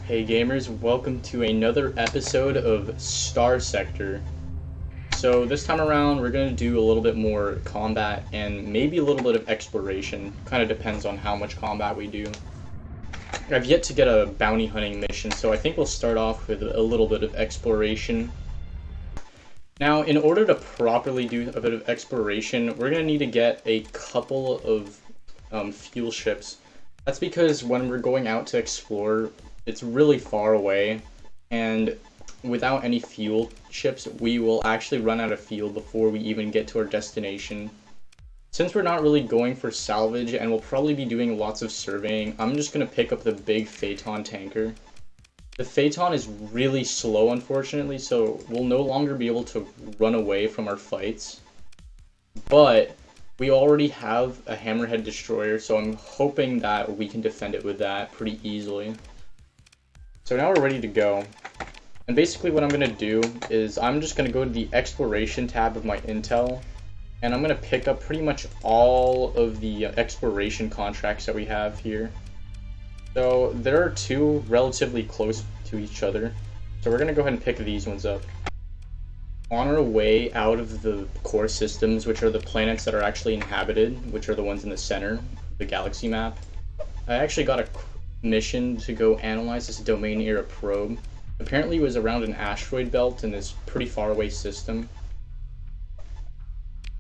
Hey gamers, welcome to another episode of Starsector. So this time around we're going to do a little bit more combat and maybe a little bit of exploration. Kind of depends on how much combat we do. I've yet to get a bounty hunting mission, so I think we'll start off with a little bit of exploration. Now, in order to properly do a bit of exploration, we're going to need to get a couple of fuel ships. That's because when we're going out to explore, it's really far away, and without any fuel ships, we will actually run out of fuel before we even get to our destination. Since we're not really going for salvage and we'll probably be doing lots of surveying, I'm just going to pick up the big Phaeton tanker. The Phaeton is really slow, unfortunately, so we'll no longer be able to run away from our fights. But we already have a Hammerhead destroyer, so I'm hoping that we can defend it with that pretty easily. So now we're ready to go. And basically what I'm going to do is I'm just going to go to the exploration tab of my intel, and I'm going to pick up pretty much all of the exploration contracts that we have here. So there are two relatively close to each other, so we're going to go ahead and pick these ones up. On our way out of the core systems, which are the planets that are actually inhabited, which are the ones in the center of the galaxy map, I actually got a mission to go analyze this domain era probe. Apparently it was around an asteroid belt in this pretty far away system,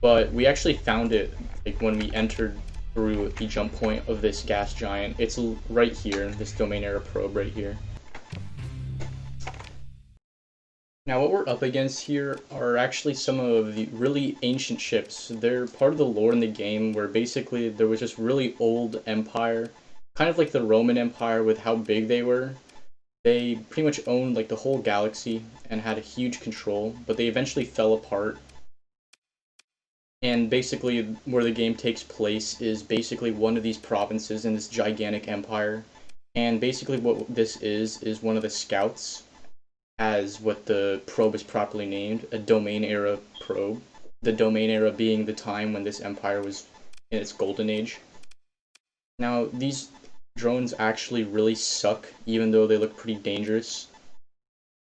but we actually found it like when we entered through the jump point of this gas giant. It's right here, this domain era probe right here. Now what we're up against here are actually some of the really ancient ships. They're part of the lore in the game where basically there was this really old empire, kind of like the Roman Empire with how big they were. They pretty much owned like the whole galaxy and had a huge control, but they eventually fell apart. And basically where the game takes place is basically one of these provinces in this gigantic empire. And basically what this is one of the scouts, as what the probe is properly named, a domain era probe. The domain era being the time when this empire was in its golden age. Now these drones actually really suck, even though they look pretty dangerous.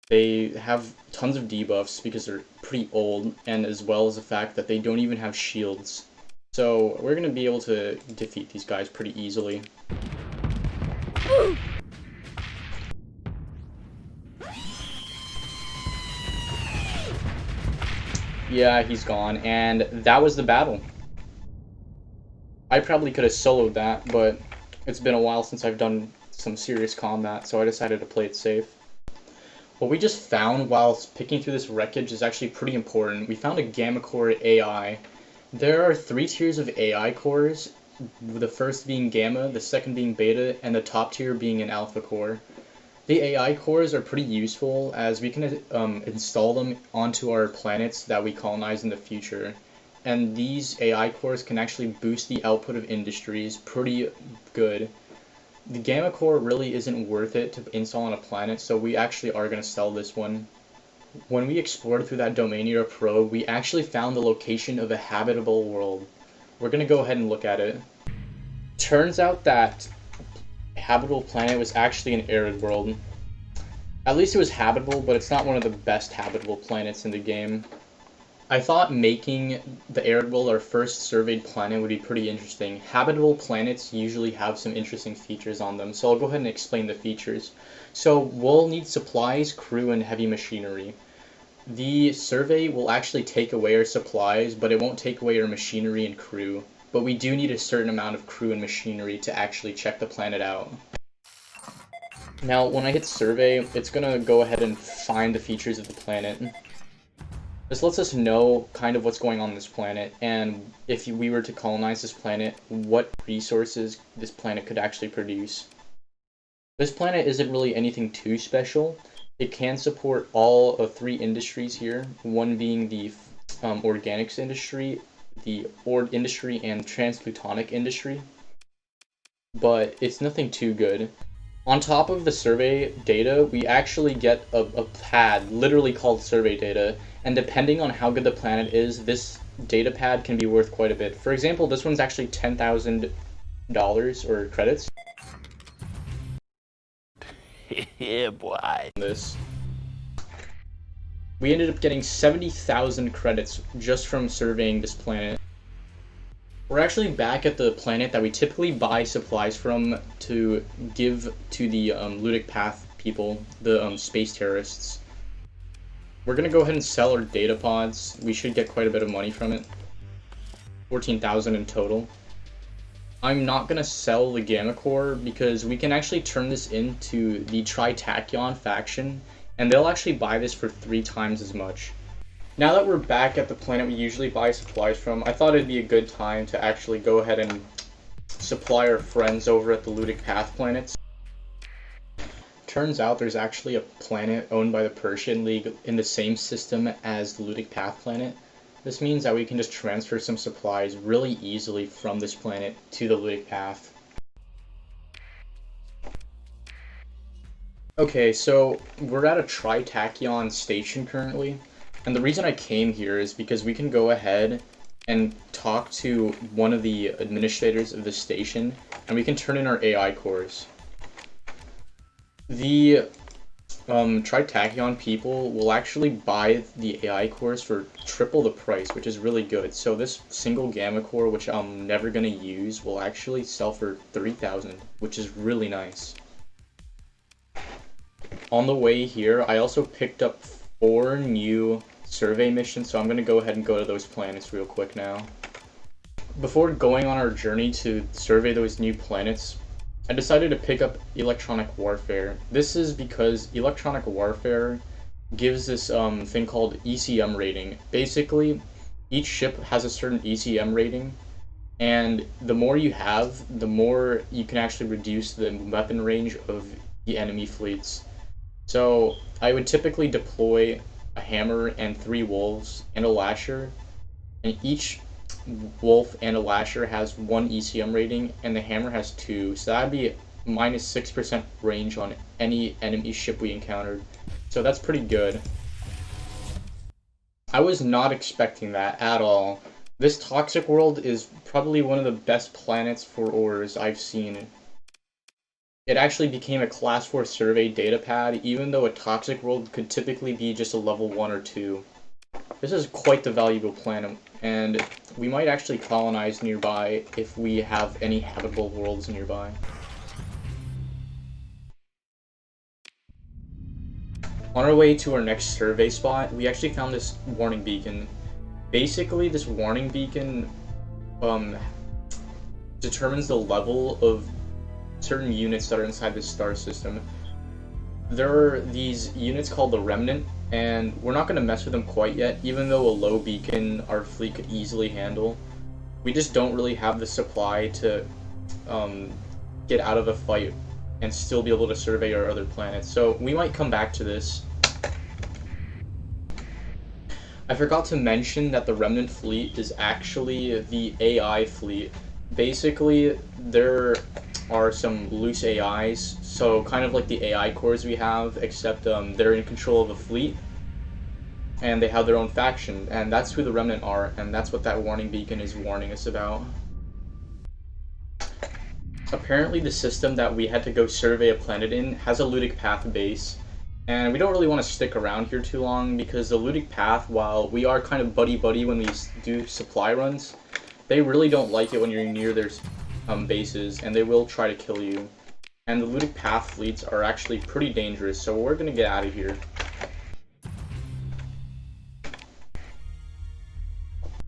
They have tons of debuffs because they're pretty old, and as well as the fact that they don't even have shields. So we're going to be able to defeat these guys pretty easily. Yeah, he's gone, and that was the battle. I probably could have soloed that, but it's been a while since I've done some serious combat, so I decided to play it safe. What we just found while picking through this wreckage is actually pretty important. We found a Gamma Core AI. There are 3 tiers of AI cores, the first being Gamma, the second being Beta, and the top tier being an Alpha Core. The AI cores are pretty useful as we can install them onto our planets that we colonize in the future. And these AI cores can actually boost the output of industries pretty good. The Gamma Core really isn't worth it to install on a planet, so we actually are going to sell this one. When we explored through that domain era probe, we actually found the location of a habitable world. We're going to go ahead and look at it. Turns out that habitable planet was actually an arid world. At least it was habitable, but it's not one of the best habitable planets in the game. I thought making the arid world our first surveyed planet would be pretty interesting. Habitable planets usually have some interesting features on them, so I'll go ahead and explain the features. So we'll need supplies, crew, and heavy machinery. The survey will actually take away our supplies, but it won't take away our machinery and crew. But we do need a certain amount of crew and machinery to actually check the planet out. Now, when I hit survey, it's going to go ahead and find the features of the planet. This lets us know kind of what's going on this planet, and if we were to colonize this planet, what resources this planet could actually produce. This planet isn't really anything too special. It can support all of 3 industries here, one being the organics industry, the ore industry, and transplutonic industry. But it's nothing too good. On top of the survey data, we actually get a pad, literally called survey data, and depending on how good the planet is, this data pad can be worth quite a bit. For example, this one's actually $10,000 or credits. Yeah, boy. This. We ended up getting 70,000 credits just from surveying this planet. We're actually back at the planet that we typically buy supplies from to give to the luddic path people, the space terrorists. We're gonna go ahead and sell our data pods. We should get quite a bit of money from it. 14,000 in total. I'm not gonna sell the Gamma Core because we can actually turn this into the Tritachyon faction, and they'll actually buy this for 3 times as much. Now that we're back at the planet we usually buy supplies from, I thought it'd be a good time to actually go ahead and supply our friends over at the Luddic Path planets. Turns out there's actually a planet owned by the Persian League in the same system as the Luddic Path planet. This means that we can just transfer some supplies really easily from this planet to the Luddic Path. Okay, so we're at a Tritachyon station currently, and the reason I came here is because we can go ahead and talk to one of the administrators of the station, and we can turn in our AI cores. The Tritachyon people will actually buy the AI cores for triple the price, which is really good. So this single Gamma core, which I'm never going to use, will actually sell for 30,000, which is really nice. On the way here, I also picked up 4 new survey missions, so I'm going to go ahead and go to those planets real quick now. Before going on our journey to survey those new planets, I decided to pick up electronic warfare. This is because electronic warfare gives this thing called ECM rating. Basically, each ship has a certain ECM rating, and the more you have, the more you can actually reduce the weapon range of the enemy fleets. So I would typically deploy a hammer and 3 wolves and a lasher, and each wolf and a lasher has 1 ECM rating, and the hammer has 2, so that'd be minus 6% range on any enemy ship we encountered. So that's pretty good. I was not expecting that at all. This toxic world is probably one of the best planets for ores I've seen. It actually became a class 4 survey data pad, even though a toxic world could typically be just a level 1 or 2. This is quite the valuable planet, and we might actually colonize nearby if we have any habitable worlds nearby. On our way to our next survey spot, we actually found this warning beacon. Basically, this warning beacon determines the level of certain units that are inside this star system. There are these units called the Remnant, and we're not going to mess with them quite yet, even though a low beacon our fleet could easily handle. We just don't really have the supply to get out of a fight and still be able to survey our other planets, so we might come back to this. I forgot to mention that the Remnant fleet is actually the AI fleet. Basically, there are some loose AIs, so kind of like the AI cores we have, except they're in control of a fleet, and they have their own faction, and that's who the Remnant are, and that's what that warning beacon is warning us about. Apparently the system that we had to go survey a planet in has a Luddic Path base, and we don't really want to stick around here too long because the Luddic Path, while we are kind of buddy-buddy when we do supply runs, they really don't like it when you're near their bases, and they will try to kill you. And the Luddic Path fleets are actually pretty dangerous, so we're gonna get out of here.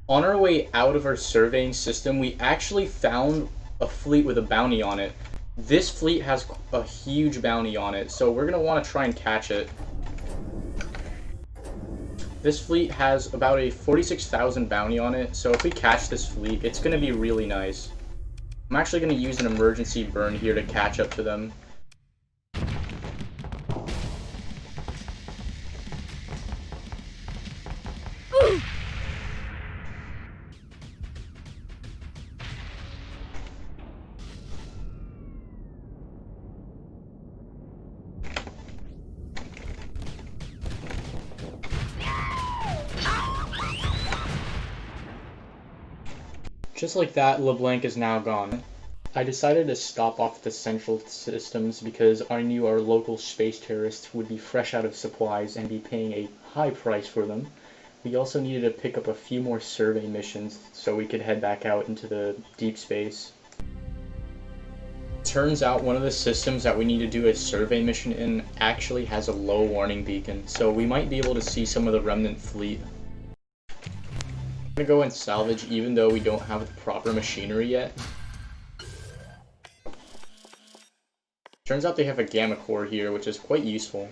On our way out of our surveying system, we actually found a fleet with a bounty on it. This fleet has a huge bounty on it, so we're gonna want to try and catch it. This fleet has about a 46,000 bounty on it, so if we catch this fleet, it's gonna be really nice. I'm actually going to use an emergency burn here to catch up to them. Just like that, LeBlanc is now gone. I decided to stop off the central systems because I knew our local space terrorists would be fresh out of supplies and be paying a high price for them. We also needed to pick up a few more survey missions so we could head back out into the deep space. Turns out one of the systems that we need to do a survey mission in actually has a low warning beacon, so we might be able to see some of the remnant fleet. I'm gonna go and salvage even though we don't have the proper machinery yet. Turns out they have a gamma core here, which is quite useful.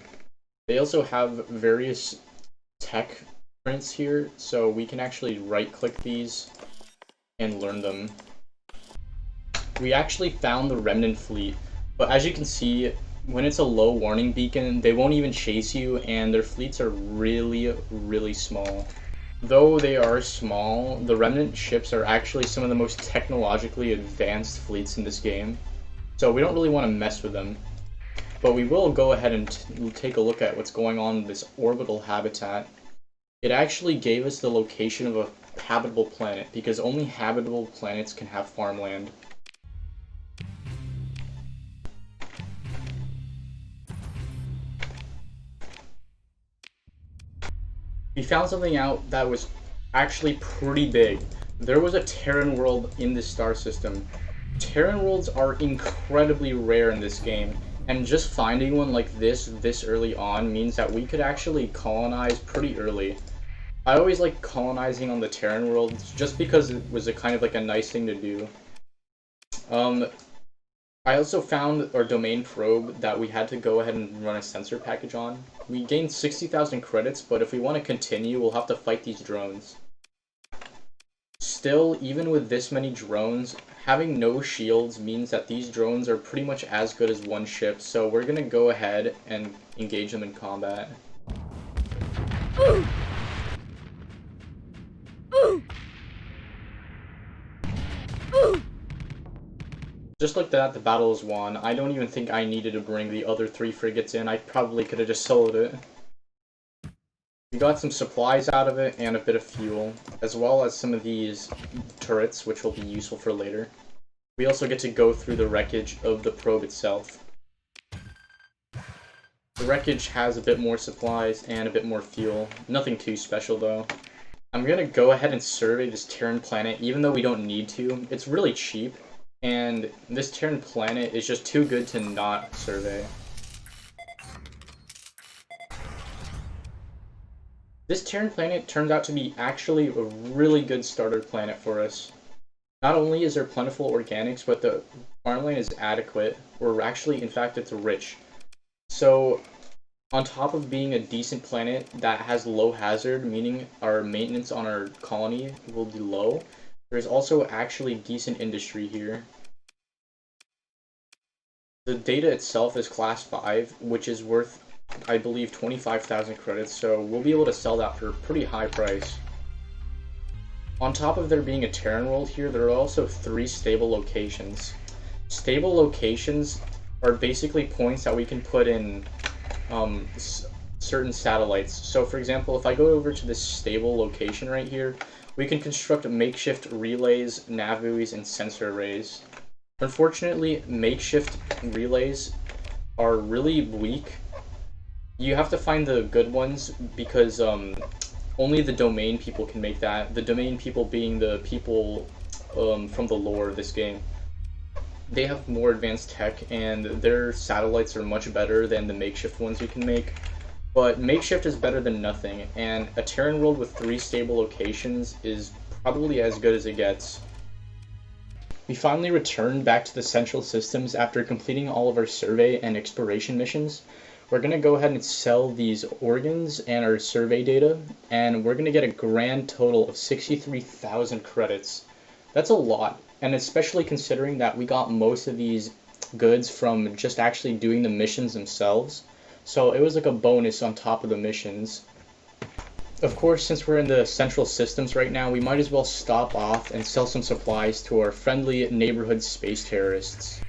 They also have various tech prints here, so we can actually right-click these and learn them. We actually found the remnant fleet, but as you can see, when it's a low warning beacon, they won't even chase you, and their fleets are really, really small. Though they are small, the remnant ships are actually some of the most technologically advanced fleets in this game. So we don't really want to mess with them. But we will go ahead and take a look at what's going on in this orbital habitat. It actually gave us the location of a habitable planet, because only habitable planets can have farmland. We found something out that was actually pretty big. There was a Terran world in this star system. Terran worlds are incredibly rare in this game, and just finding one like this early on means that we could actually colonize pretty early. I always like colonizing on the Terran worlds just because it was a kind of like a nice thing to do. I also found our domain probe that we had to go ahead and run a sensor package on. We gained 60,000 credits, but if we want to continue, we'll have to fight these drones. Still, even with this many drones, having no shields means that these drones are pretty much as good as one ship, so we're gonna go ahead and engage them in combat. Just like that, the battle is won. I don't even think I needed to bring the other 3 frigates in. I probably could have just soloed it. We got some supplies out of it and a bit of fuel, as well as some of these turrets, which will be useful for later. We also get to go through the wreckage of the probe itself. The wreckage has a bit more supplies and a bit more fuel. Nothing too special though. I'm gonna go ahead and survey this Terran planet, even though we don't need to. It's really cheap. And this Terran planet is just too good to not survey. This Terran planet turns out to be actually a really good starter planet for us. Not only is there plentiful organics, but the farmland is adequate, or actually, in fact, it's rich. So, on top of being a decent planet that has low hazard, meaning our maintenance on our colony will be low, there's also actually decent industry here. The data itself is class 5, which is worth, I believe, 25,000 credits, so we'll be able to sell that for a pretty high price. On top of there being a Terran world here, there are also 3 stable locations. Stable locations are basically points that we can put in certain satellites. So for example, if I go over to this stable location right here, we can construct makeshift relays, nav buoys, and sensor arrays. Unfortunately, makeshift relays are really weak. You have to find the good ones because only the domain people can make that. The domain people being the people from the lore of this game. They have more advanced tech and their satellites are much better than the makeshift ones you can make. But makeshift is better than nothing, and a Terran world with 3 stable locations is probably as good as it gets. We finally returned back to the central systems after completing all of our survey and exploration missions. We're going to go ahead and sell these organs and our survey data, and we're going to get a grand total of 63,000 credits. That's a lot, and especially considering that we got most of these goods from just actually doing the missions themselves. So it was like a bonus on top of the missions. Of course, since we're in the central systems right now, we might as well stop off and sell some supplies to our friendly neighborhood space terrorists.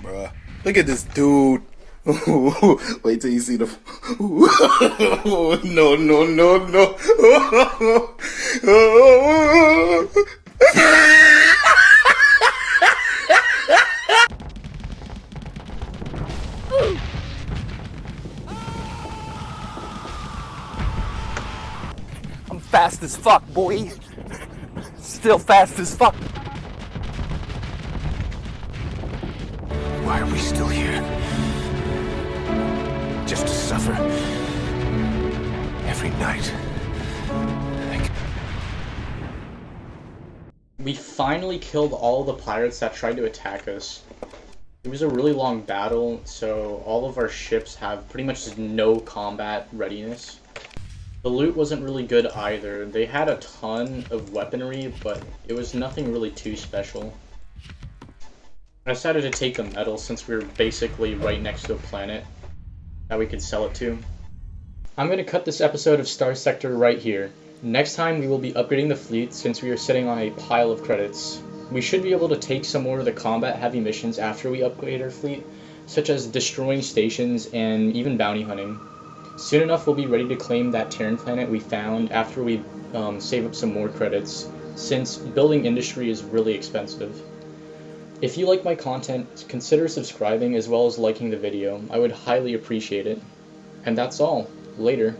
Bruh, look at this dude. Wait till you see the... No, no, no, no. fast as fuck, boy. Still fast as fuck. Why are we still here? Just to suffer. Every night. We finally killed all the pirates that tried to attack us. It was a really long battle, so all of our ships have pretty much no combat readiness. The loot wasn't really good either. They had a ton of weaponry, but it was nothing really too special. I decided to take the metal since we were basically right next to a planet that we could sell it to. I'm going to cut this episode of Starsector right here. Next time we will be upgrading the fleet since we are sitting on a pile of credits. We should be able to take some more of the combat heavy missions after we upgrade our fleet, such as destroying stations and even bounty hunting. Soon enough we'll be ready to claim that Terran planet we found after we save up some more credits, since building industry is really expensive. If you like my content, consider subscribing as well as liking the video. I would highly appreciate it. And that's all. Later.